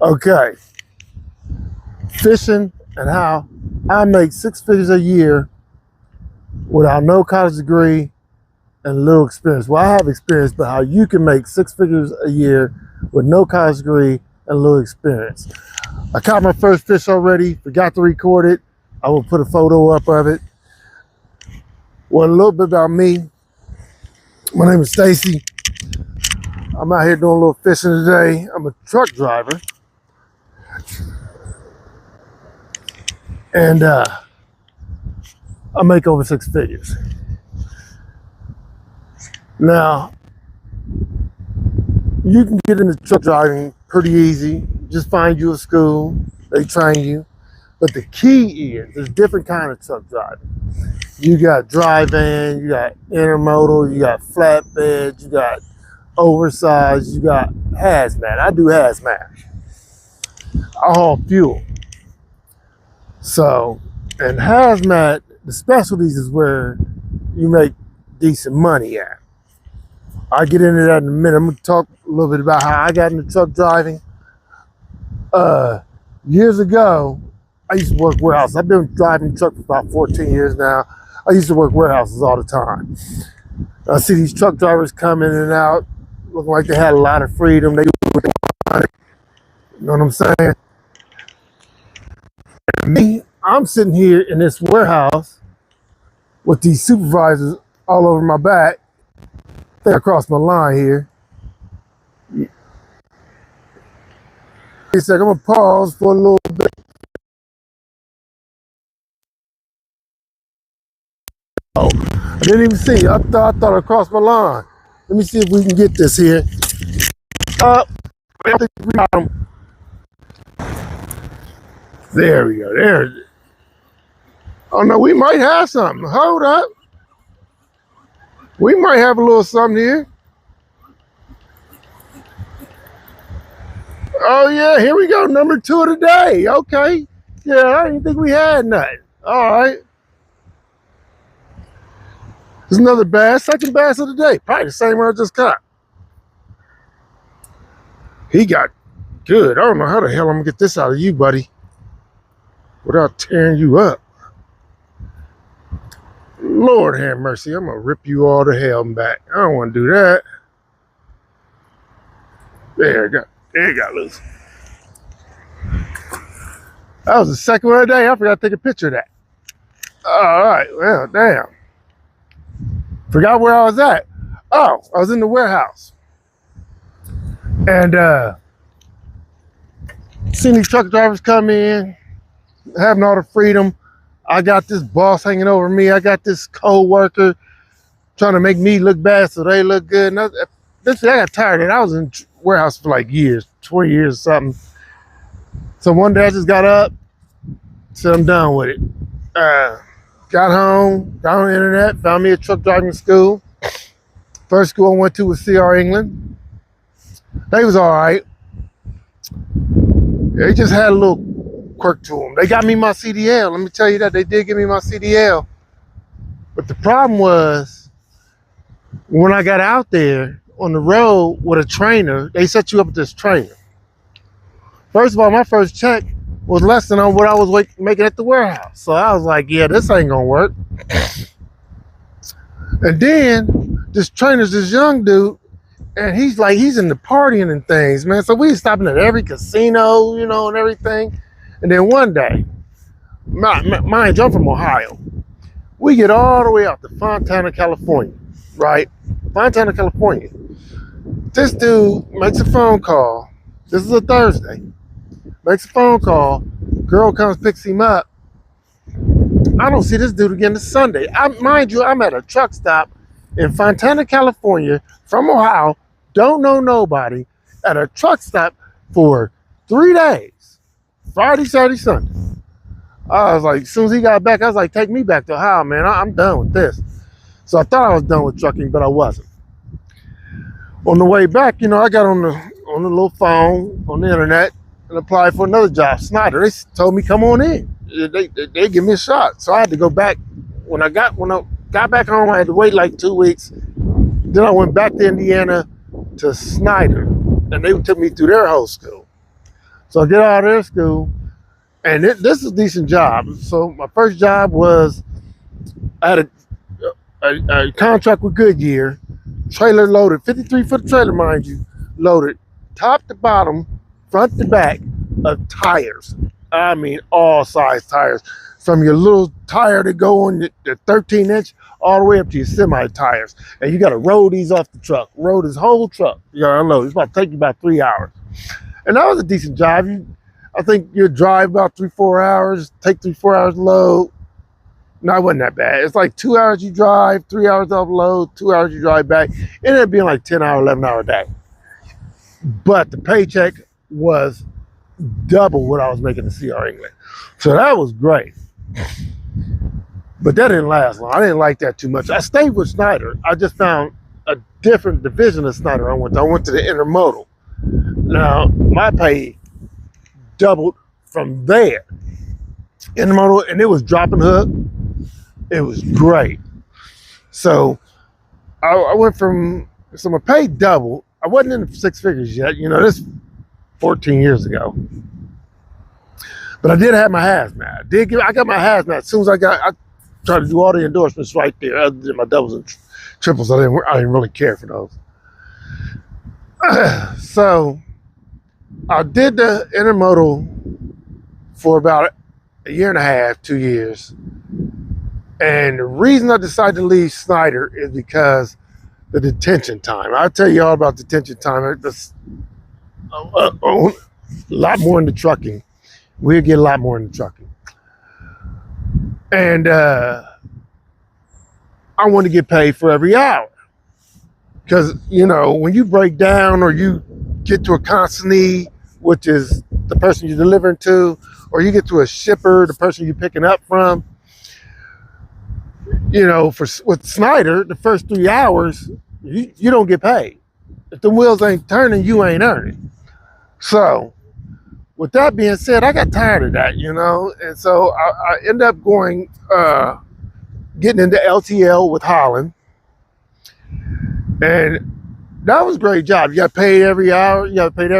Okay, fishing and how I make six figures a year without no college degree and little experience. Well, I have experience, but how you can make six figures a year with no college degree and little experience. I caught my first fish already, forgot to record it. I will put a photo up of it. Well, a little bit about me. My name is Stacy. I'm out here doing a little fishing today. I'm a truck driver. And I make over six figures. Now, you can get into truck driving pretty easy. Just find you a school, they train you. But the key is there's different kind of truck driving. You got dry van, you got intermodal, you got flatbed, you got oversized, you got hazmat. I do hazmat. I haul fuel. So, and hazmat, the specialties is where you make decent money at. I'll get into that in a minute. I'm gonna talk a little bit about how I got into truck driving. Years ago, I used to work warehouses. I've been driving truck for about 14 years now. I used to work warehouses all the time. I see these truck drivers come in and out, looking like they had a lot of freedom. They do what they want. You know what I'm saying? And me, I'm sitting here in this warehouse with these supervisors all over my back. I think I crossed my line here. He said, I'm gonna pause for a little bit. Oh, I didn't even see. I thought I crossed my line. Let me see if we can get this here. I think we got him. There we go. There. Oh no, we might have something. Hold up. We might have a little something here. Oh yeah, here we go. Number 2 of the day. Okay. Yeah, I didn't think we had nothing. All right. There's another bass, second bass of the day. Probably the same one I just caught. He got good. I don't know how the hell I'm gonna get this out of you, buddy, without tearing you up. Lord have mercy, I'm gonna rip you all to hell and back. I don't wanna do that. There it got loose. That was the second one of the day. I forgot to take a picture of that. All right, well, damn. Forgot where I was at. Oh, I was in the warehouse. And seen these truck drivers come in, having all the freedom. I got this boss hanging over me. I got this co-worker trying to make me look bad so they look good. And I got tired of it. I was in warehouse for like years, 20 years or something. So one day I just got up, said I'm done with it. Got home, got on the internet, found me a truck driving school. First school I went to was CR England. They was all right. They just had a little quirk to them. They got me my CDL. Let me tell you that. They did give me my CDL. But the problem was, when I got out there on the road with a trainer, they set you up with this trainer. First of all, my first check was less than what I was making at the warehouse. So I was like, yeah, this ain't gonna work. And then this trainer's this young dude, and he's into partying and things, man. So we stopping at every casino, you know, and everything. And then one day, mind you, I'm from Ohio. We get all the way out to Fontana, California, right? Fontana, California. This dude makes a phone call. This is a Thursday. Makes a phone call. Girl comes, picks him up. I don't see this dude again this Sunday. Mind you, I'm at a truck stop in Fontana, California, from Ohio. Don't know nobody. At a truck stop for 3 days. Friday, Saturday, Sunday. I was like, as soon as he got back, I was like, take me back to Ohio, man. I'm done with this. So I thought I was done with trucking, but I wasn't. On the way back, you know, I got on the little phone, on the internet, and applied for another job, Snyder. They told me, come on in. They give me a shot. So I had to go back. When I got back home, I had to wait like 2 weeks. Then I went back to Indiana to Snyder, and they took me through their whole school. So I get out of there school, and this is a decent job. So my first job was I had a contract with Goodyear, trailer loaded, 53-foot trailer, mind you, loaded top to bottom, front to back of tires. I mean, all size tires, from your little tire to go on the 13-inch all the way up to your semi tires. And you got to roll these off the truck, roll this whole truck. You got to unload. It's about to take you about 3 hours. And that was a decent job. I think you'd drive about 3-4 hours, take 3-4 hours to load. No, it wasn't that bad. It's like 2 hours you drive, 3 hours offload, 2 hours you drive back. It ended up being like 10-hour, 11-hour day. But the paycheck was double what I was making in CR England. So that was great. But that didn't last long. I didn't like that too much. I stayed with Snyder. I just found a different division of Snyder I went to. I went to the intermodal. Now, my pay doubled from there. Intermodal, and it was dropping hook. It was great. So I went from, so my pay doubled. I wasn't in the six figures yet. You know, this 14 years ago. But I did have my hazmat. I got my hazmat as soon as I tried to do all the endorsements right there. Other than my doubles and triples, I didn't really care for those. So I did the intermodal for about a year and a half, 2 years. And the reason I decided to leave Snyder is because the detention time. I'll tell you all about detention time. There's a lot more in the trucking. We'll get a lot more in the trucking. And I want to get paid for every hour. Because, you know, when you break down or you get to a consignee, which is the person you're delivering to, or you get to a shipper, the person you're picking up from, you know, with Snyder, the first 3 hours, you don't get paid. If the wheels ain't turning, you ain't earning. So, with that being said, I got tired of that, you know, and so I ended up getting into LTL with Holland, and that was a great job. You got paid every hour, you got paid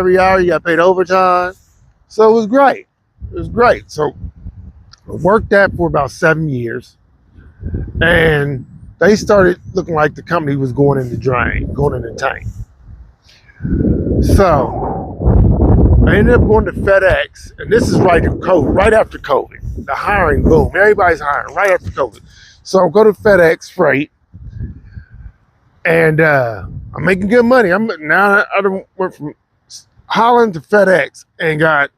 overtime, so it was great. It was great. So I worked that for about 7 years, and they started looking like the company was going in the drain, going in the tank. So I ended up going to FedEx, and this is right after COVID. The hiring boom. Everybody's hiring right after COVID. So I go to FedEx Freight, and I'm making good money. I went from Holland to FedEx and got,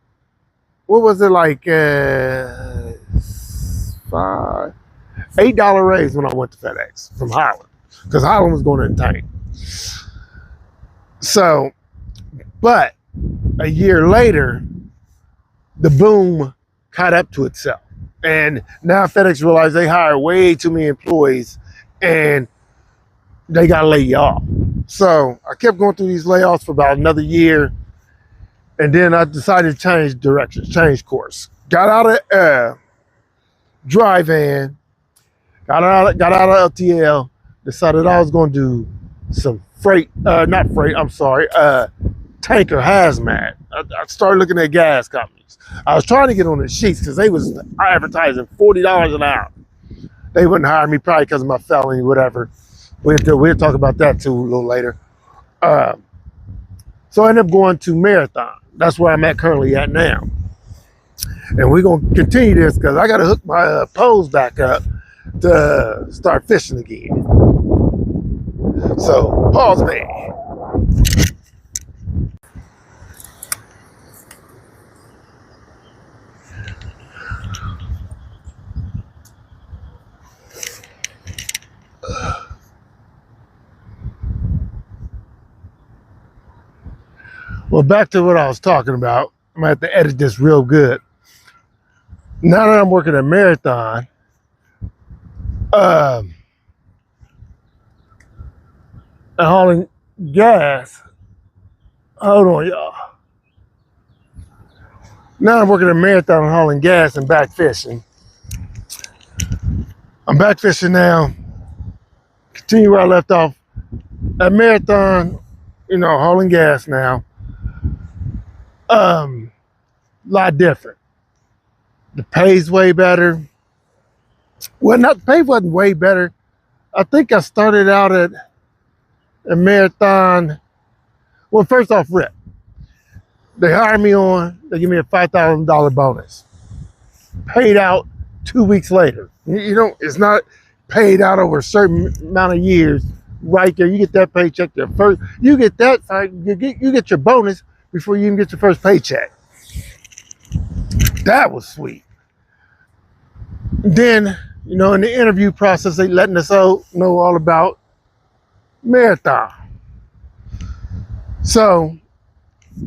what was it, like $8 raise when I went to FedEx from Holland, because Holland was going in the tank. So, but a year later, the boom caught up to itself. And now FedEx realized they hire way too many employees and they got to lay you off. So I kept going through these layoffs for about another year. And then I decided to change directions, change course. Got out of dry van, got out of LTL, decided I was going to do some tanker hazmat. I started looking at gas companies. I was trying to get on the sheets because they was advertising $40 an hour. They wouldn't hire me probably because of my felony, whatever. We'll talk about that too a little later. So I ended up going to Marathon. That's where I'm currently at now. And we're going to continue this because I got to hook my poles back up to start fishing again. So pause me. Well, back to what I was talking about. I'm going to have to edit this real good. Now that I'm working at Marathon, and hauling gas. Hold on, y'all. Now I'm working at Marathon and hauling gas and back fishing. I'm back fishing now. Continue where I left off. At Marathon, you know, hauling gas now. A lot different. The pay's way better. Well, not the pay wasn't way better. I think I started out at a Marathon. Well, first off, rip. They hire me on. They give me a $5,000 bonus. Paid out 2 weeks later. You know, it's not paid out over a certain amount of years. Right there, you get that paycheck. Your first, you get that. You get your bonus before you even get your first paycheck. That was sweet. Then, you know, in the interview process, they letting us all know all about Marathon. So,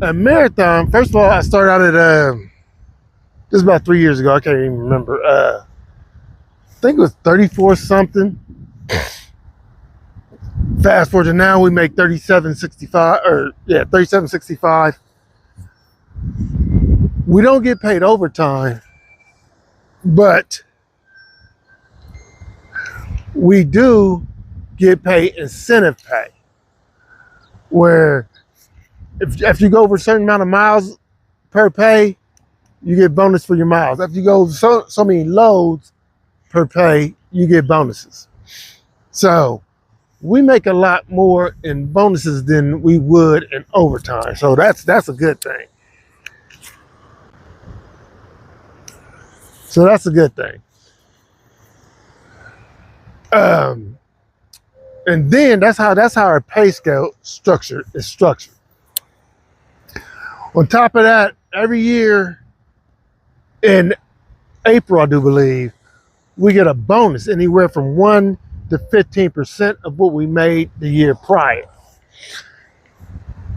a Marathon. First of all, I started out at this is about 3 years ago. I can't even remember. I think it was 34 something. Fast forward to now, we make 37.65, or yeah, 37.65. We don't get paid overtime, but we do get paid incentive pay, where if you go over a certain amount of miles per pay, you get bonus for your miles. If you go so many loads per pay, you get bonuses. So we make a lot more in bonuses than we would in overtime. So that's a good thing. So that's a good thing. And then that's how our pay scale is structured. On top of that, every year in April, I do believe, we get a bonus anywhere from 1 to 15% of what we made the year prior.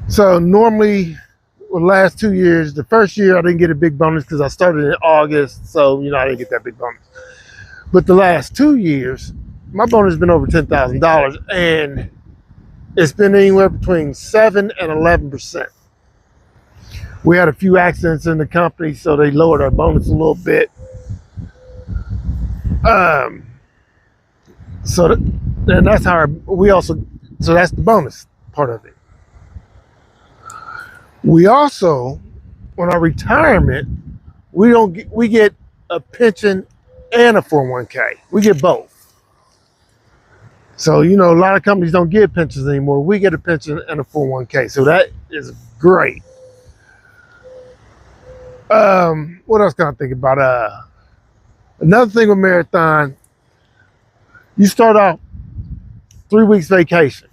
So normally, the last 2 years, the first year I didn't get a big bonus because I started in August, so you know I didn't get that big bonus. But the last 2 years, my bonus has been over $10,000, and it's been anywhere between 7 and 11%. We had a few accidents in the company, so they lowered our bonus a little bit. So and that's how so that's the bonus part of it. We also, on our retirement, we get a pension and a 401k. We get both. So, you know, a lot of companies don't give pensions anymore. We get a pension and a 401k. So that is great. What else can I think about? Another thing with Marathon, you start off 3 weeks vacation.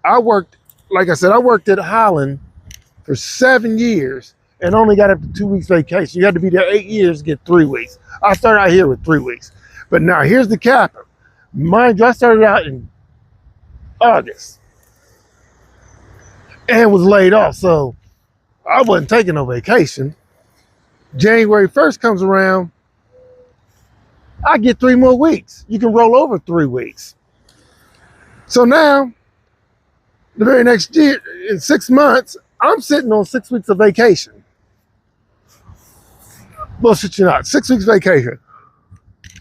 Like I said, I worked at Holland for 7 years and only got up to 2 weeks vacation. You had to be there 8 years to get 3 weeks. I started out here with 3 weeks. But now here's the capper. Mind you, I started out in August and was laid off. So I wasn't taking no vacation. January 1st comes around, I get 3 more weeks. You can roll over 3 weeks. So now, the very next year, in 6 months, I'm sitting on 6 weeks of vacation. Bullshit you not, 6 weeks vacation.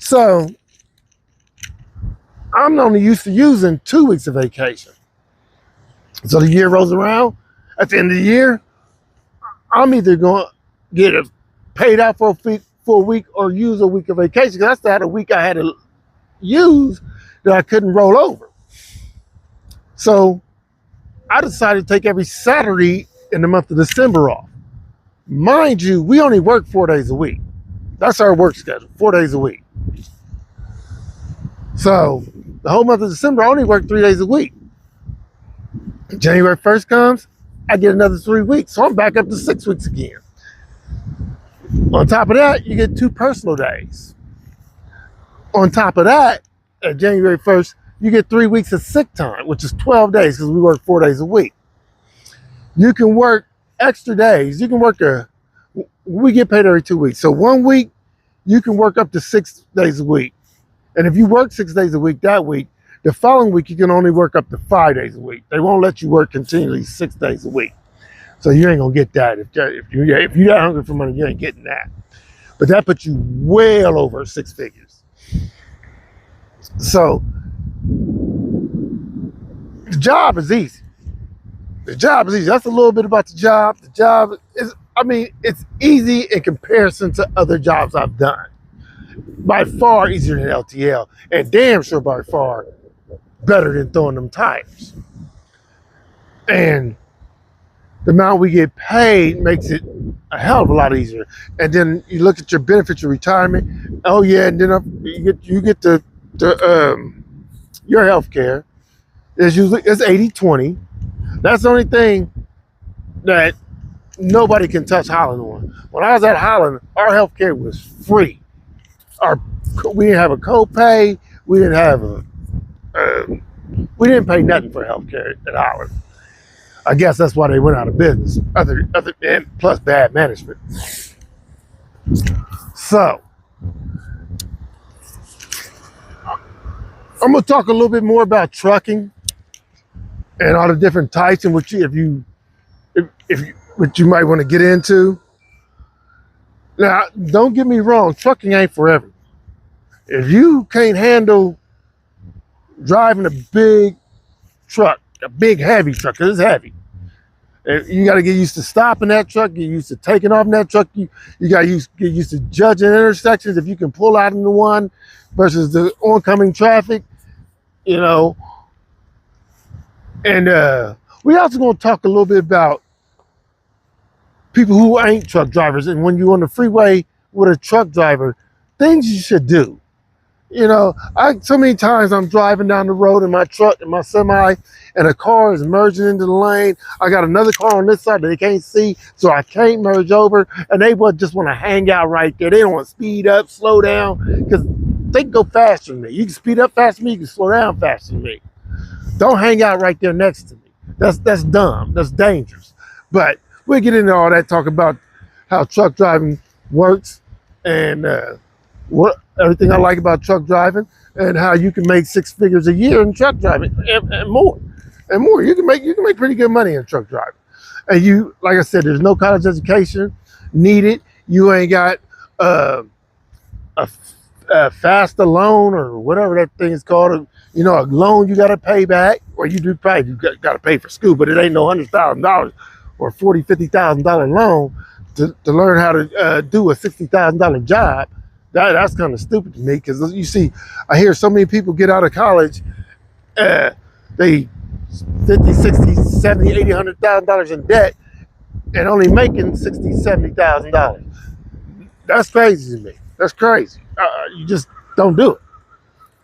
So, I'm only used to using 2 weeks of vacation. So the year rolls around, at the end of the year, I'm either going to get it paid out for a week or use a week of vacation, because I still had a week I had to use that I couldn't roll over. So I decided to take every Saturday in the month of December off. Mind you, we only work 4 days a week. That's our work schedule, 4 days a week. So the whole month of December, I only work 3 days a week. January 1st comes, I get another 3 weeks. So I'm back up to 6 weeks again. On top of that, you get 2 personal days. On top of that, at January 1st, you get 3 weeks of sick time, which is 12 days because we work 4 days a week. You can work extra days. You can work we get paid every 2 weeks. So 1 week, you can work up to 6 days a week. And if you work 6 days a week that week, the following week, you can only work up to 5 days a week. They won't let you work continually 6 days a week. So you ain't gonna get that. If you're that hungry for money, you ain't getting that. But that puts you well over 6 figures. So the job is easy. The job is easy. That's a little bit about the job. The job is, I mean, it's easy in comparison to other jobs I've done. By far easier than LTL, and damn sure by far better than throwing them tires. And the amount we get paid makes it a hell of a lot easier. And then you look at your benefits, your retirement. Oh yeah, and then you get your health care. It's 80-20. That's the only thing that nobody can touch Holland on. When I was at Holland, our health care was free. We didn't have a copay. We didn't have we didn't pay nothing for health care at Holland. I guess that's why they went out of business. And plus bad management. So I'm gonna talk a little bit more about trucking and all the different types and what you might want to get into. Now, don't get me wrong, trucking ain't forever. If you can't handle driving a big truck, a big heavy truck, because it's heavy, you got to get used to stopping that truck, get used to taking off in that truck. You got to get used to judging intersections if you can pull out into one versus the oncoming traffic, you know. And we also going to talk a little bit about people who ain't truck drivers, and when you're on the freeway with a truck driver, things you should do. You know, so many times I'm driving down the road in my truck, in my semi, and a car is merging into the lane. I got another car on this side that they can't see, so I can't merge over, and they just want to hang out right there. They don't want to speed up, slow down, because they can go faster than me. You can speed up faster than me, you can slow down faster than me. Don't hang out right there next to me. That's dumb. That's dangerous. But we'll get into all that, talk about how truck driving works and what everything I like about truck driving and how you can make 6 figures a year in truck driving and more. And more. You can make pretty good money in truck driving. And you, like I said, there's no college education needed. You ain't got a FAFSA loan or whatever that thing is called. You know, a loan you got to pay back, or you got to pay for school, but it ain't no $100,000 or $50,000 loan to learn how to do a $60,000 job. That's kind of stupid to me, because you see, I hear so many people get out of college, they 50, 60, 70, 80, $100,000 in debt and only making $60,000, $70,000. That's crazy to me. That's crazy. You just don't do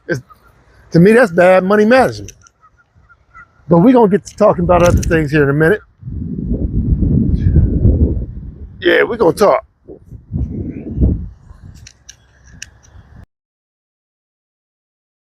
it. To me, that's bad money management. But we're going to get to talking about other things here in a minute. Yeah, we're going to talk.